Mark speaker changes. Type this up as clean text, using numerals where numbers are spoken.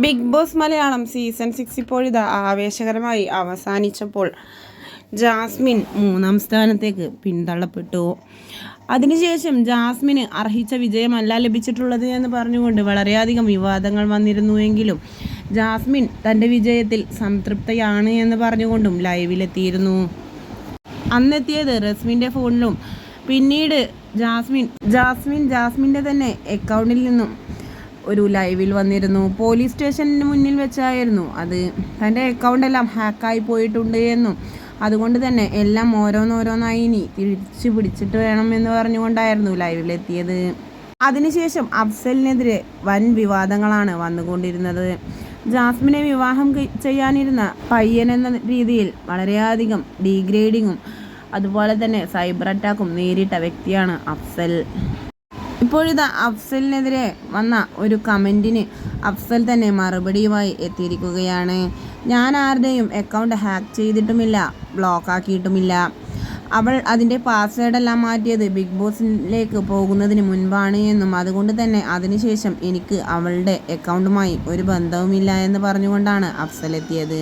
Speaker 1: Big boss Malayalam season 6 ഇപ്പോഴിതാ ആവേശകരമായി അവസാനിച്ചപ്പോൾ Jasmine 3-ാം സ്ഥാനത്തേക്ക് പിന്തള്ളപ്പെട്ടു. അതിനുശേഷം ജാസ്മിന് അർഹിച്ച വിജയമല്ല ലഭിച്ചിട്ടുള്ളത് എന്ന് പറഞ്ഞുകൊണ്ട് വളരെയധികം വിവാദങ്ങൾ വന്നിരുന്നുവെങ്കിലും ജാസ്മിൻ തൻ്റെ വിജയത്തിൽ സംതൃപ്തയാണ് എന്ന് പറഞ്ഞുകൊണ്ടും ലൈവിലെത്തിയിരുന്നു. അന്നെത്തിയത് റസ്മിൻ്റെ ഫോണിലും പിന്നീട് ജാസ്മിൻ്റെ തന്നെ അക്കൗണ്ടിൽ നിന്നും ഒരു ലൈവിൽ വന്നിരുന്നു. പോലീസ് സ്റ്റേഷന് മുന്നിൽ വെച്ചായിരുന്നു അത്. തൻ്റെ അക്കൗണ്ടെല്ലാം ഹാക്കായി പോയിട്ടുണ്ട് എന്നും അതുകൊണ്ട് തന്നെ എല്ലാം ഓരോന്നോരോന്നായി ഇനി തിരിച്ചു പിടിച്ചിട്ട് വേണം എന്ന് പറഞ്ഞുകൊണ്ടായിരുന്നു ലൈവിലെത്തിയത്. അതിനുശേഷം അഫ്സലിനെതിരെ വൻ വിവാദങ്ങളാണ് വന്നുകൊണ്ടിരുന്നത്. ജാസ്മിനെ വിവാഹം ചെയ്യാനിരുന്ന പയ്യൻ എന്ന രീതിയിൽ വളരെയധികം ഡീഗ്രേഡിങ്ങും അതുപോലെ തന്നെ സൈബർ അറ്റാക്കും നേരിട്ട വ്യക്തിയാണ് അഫ്സൽ. ഇപ്പോഴിതാ അഫ്സലിനെതിരെ വന്ന ഒരു കമൻറ്റിന് അഫ്സൽ തന്നെ മറുപടിയുമായി എത്തിയിരിക്കുകയാണ്. ഞാൻ ആരുടെയും അക്കൗണ്ട് ഹാക്ക് ചെയ്തിട്ടുമില്ല, ബ്ലോക്ക് ആക്കിയിട്ടുമില്ല. അവൾ അതിൻ്റെ പാസ്വേഡെല്ലാം മാറ്റിയത് ബിഗ് ബോസിലേക്ക് പോകുന്നതിന് മുൻപാണ് എന്നും അതുകൊണ്ട് തന്നെ അതിനുശേഷം എനിക്ക് അവളുടെ അക്കൗണ്ടുമായി ഒരു ബന്ധവുമില്ല എന്ന് പറഞ്ഞുകൊണ്ടാണ് അഫ്സൽ എത്തിയത്.